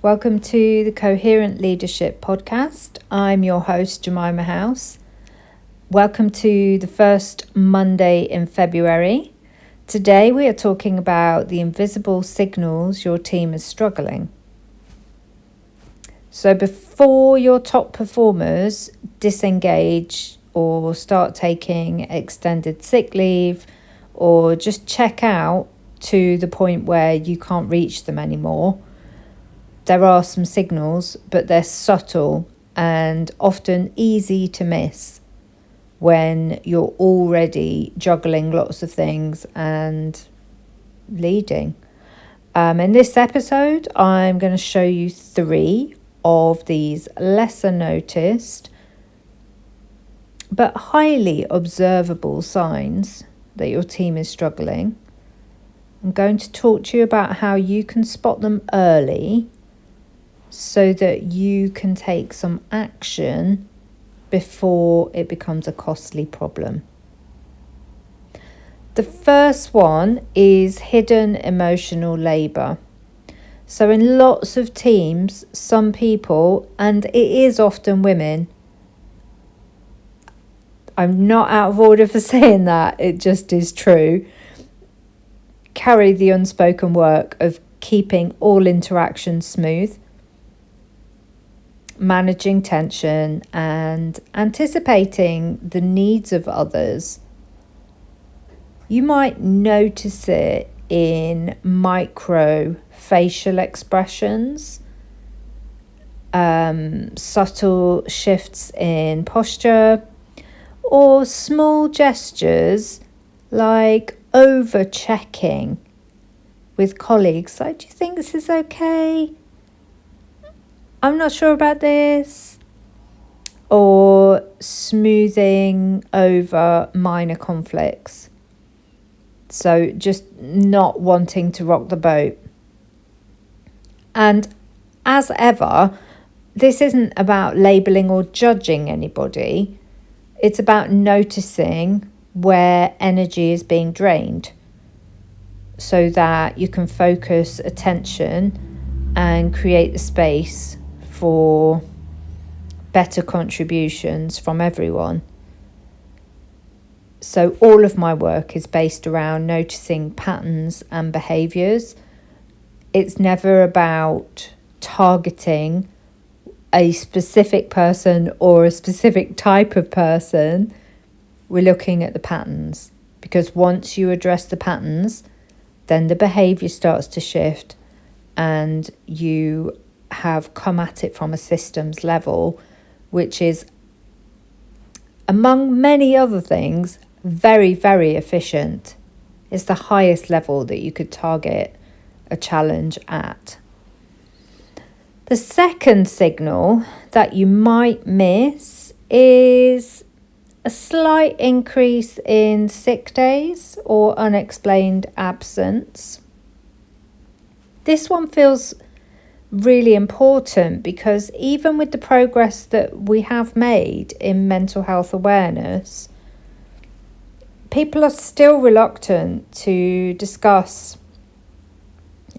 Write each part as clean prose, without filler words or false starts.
Welcome to the Coherent Leadership Podcast. I'm your host, Jemima House. Welcome to the first Monday in February. Today we are talking about the invisible signals your team is struggling. So before your top performers disengage or start taking extended sick leave or just check out to the point where you can't reach them anymore, there are some signals, but they're subtle and often easy to miss when you're already juggling lots of things and leading. In this episode, I'm going to show you 3 of these lesser noticed but highly observable signs that your team is struggling. I'm going to talk to you about how you can spot them early so that you can take some action before it becomes a costly problem. The first one is hidden emotional labour. So in lots of teams, some people, and it is often women, I'm not out of order for saying that, it just is true, carry the unspoken work of keeping all interactions smooth, managing tension and anticipating the needs of others. You might notice it in micro facial expressions, subtle shifts in posture, or small gestures like over-checking with colleagues. Like, do you think this is okay? I'm not sure about this. Or smoothing over minor conflicts. So just not wanting to rock the boat. And as ever, this isn't about labeling or judging anybody. It's about noticing where energy is being drained so that you can focus attention and create the space for better contributions from everyone. So all of my work is based around noticing patterns and behaviours. It's never about targeting a specific person or a specific type of person. We're looking at the patterns, because once you address the patterns, then the behaviour starts to shift and you have come at it from a systems level, which is, among many other things, very, very efficient. It's the highest level that you could target a challenge at. The second signal that you might miss is a slight increase in sick days or unexplained absence. This one feels really important because even with the progress that we have made in mental health awareness, people are still reluctant to discuss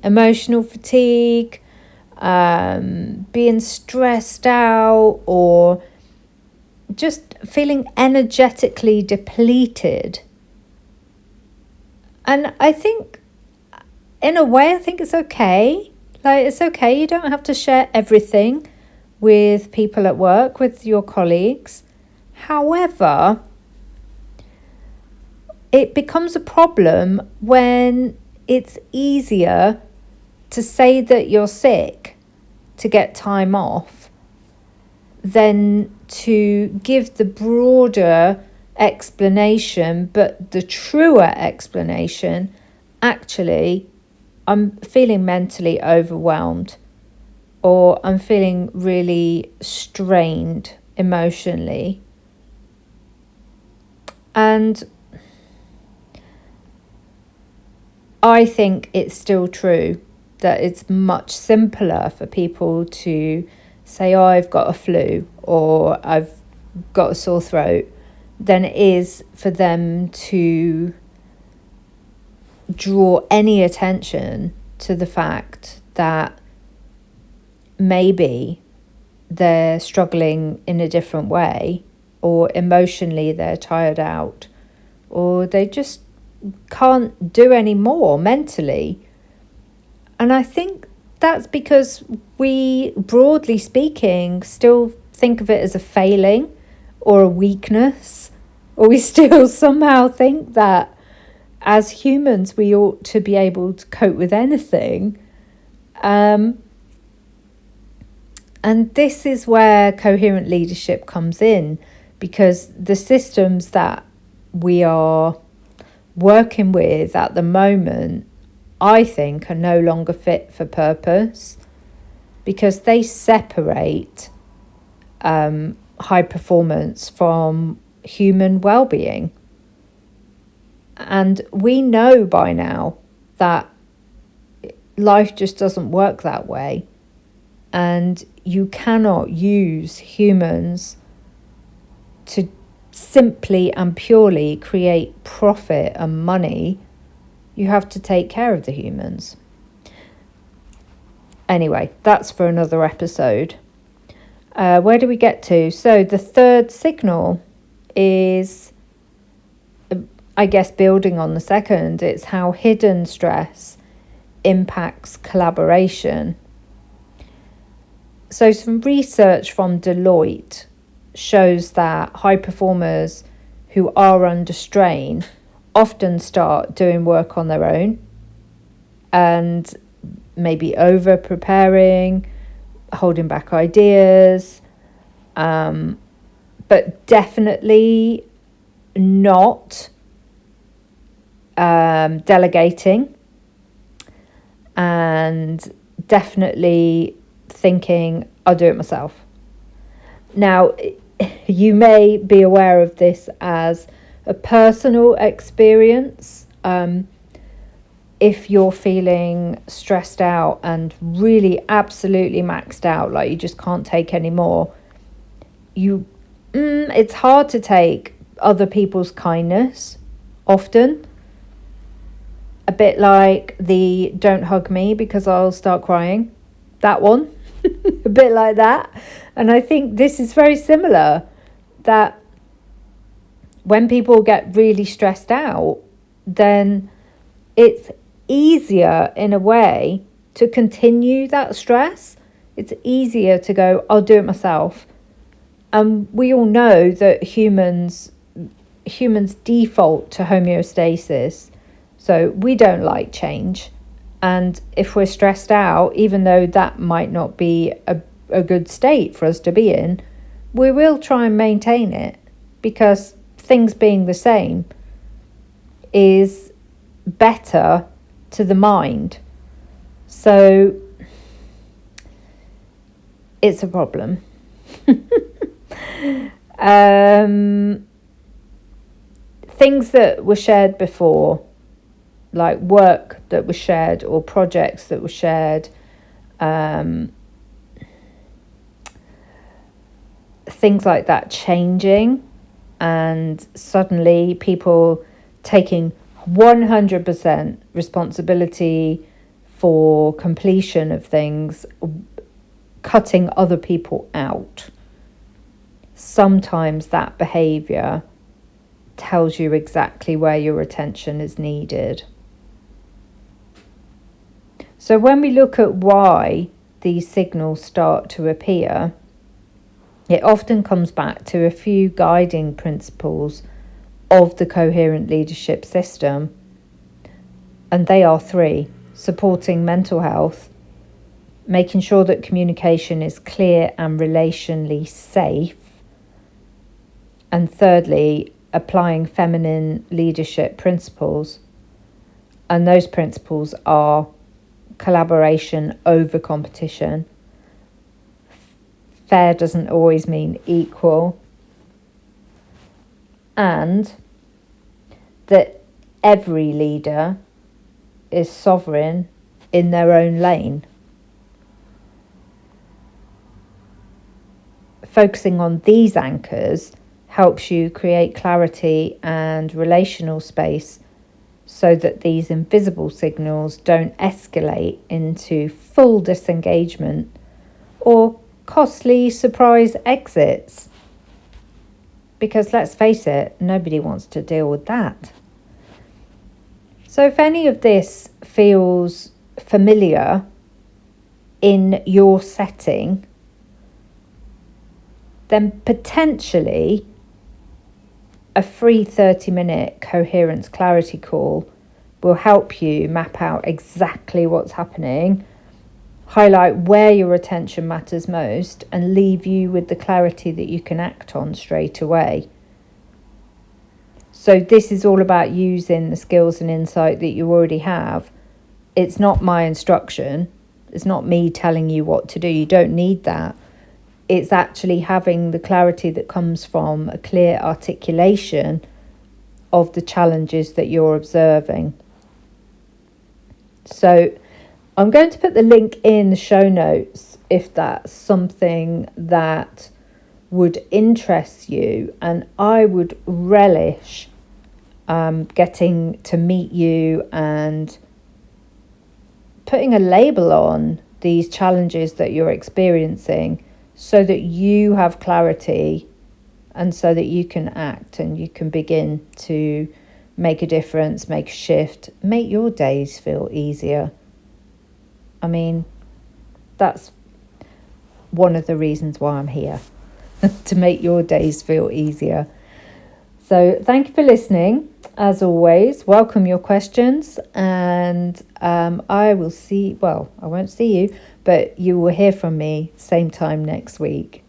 emotional fatigue, being stressed out, or just feeling energetically depleted. And I think, in a way, it's okay. Like, it's okay, you don't have to share everything with people at work, with your colleagues. However, it becomes a problem when it's easier to say that you're sick to get time off than to give the broader explanation, but the truer explanation, actually, I'm feeling mentally overwhelmed, or I'm feeling really strained emotionally. And I think it's still true that it's much simpler for people to say, oh, I've got a flu or I've got a sore throat, than it is for them to draw any attention to the fact that maybe they're struggling in a different way, or emotionally they're tired out, or they just can't do any more mentally. And I think that's because we, broadly speaking, still think of it as a failing or a weakness, or we still somehow think that as humans we ought to be able to cope with anything. And this is where coherent leadership comes in, because the systems that we are working with at the moment, I think, are no longer fit for purpose, because they separate high performance from human well-being. And we know by now that life just doesn't work that way. And you cannot use humans to simply and purely create profit and money. You have to take care of the humans. Anyway, that's for another episode. Where do we get to? So the third signal is, I guess, building on the second. It's how hidden stress impacts collaboration. So some research from Deloitte shows that high performers who are under strain often start doing work on their own and maybe over preparing, holding back ideas, but definitely not delegating, and definitely thinking, I'll do it myself. Now, you may be aware of this as a personal experience. If you're feeling stressed out and really absolutely maxed out, like you just can't take any more, it's hard to take other people's kindness often. A bit like the don't hug me because I'll start crying, that one. A bit like that. And I think this is very similar, that when people get really stressed out, then it's easier in a way to continue that stress. It's easier to go, I'll do it myself. And we all know that humans default to homeostasis. So we don't like change. And if we're stressed out, even though that might not be a good state for us to be in, we will try and maintain it, because things being the same is better to the mind. So it's a problem. Things that were shared before, like work that was shared or projects that were shared, things like that changing, and suddenly people taking 100% responsibility for completion of things, cutting other people out. Sometimes that behaviour tells you exactly where your attention is needed. So when we look at why these signals start to appear, it often comes back to a few guiding principles of the coherent leadership system. And they are three: supporting mental health, making sure that communication is clear and relationally safe, and thirdly, applying feminine leadership principles. And those principles are collaboration over competition. Fair doesn't always mean equal. And that every leader is sovereign in their own lane. Focusing on these anchors helps you create clarity and relational space, so that these invisible signals don't escalate into full disengagement or costly surprise exits. Because let's face it, nobody wants to deal with that. So if any of this feels familiar in your setting, then potentially a free 30-minute Coherence clarity call will help you map out exactly what's happening, highlight where your attention matters most, and leave you with the clarity that you can act on straight away. So this is all about using the skills and insight that you already have. It's not my instruction. It's not me telling you what to do. You don't need that. It's actually having the clarity that comes from a clear articulation of the challenges that you're observing. So I'm going to put the link in the show notes if that's something that would interest you, and I would relish getting to meet you and putting a label on these challenges that you're experiencing so that you have clarity and so that you can act and you can begin to make a difference, make a shift, make your days feel easier. I mean, that's one of the reasons why I'm here, to make your days feel easier. So thank you for listening. As always, welcome your questions, and I won't see you, but you will hear from me same time next week.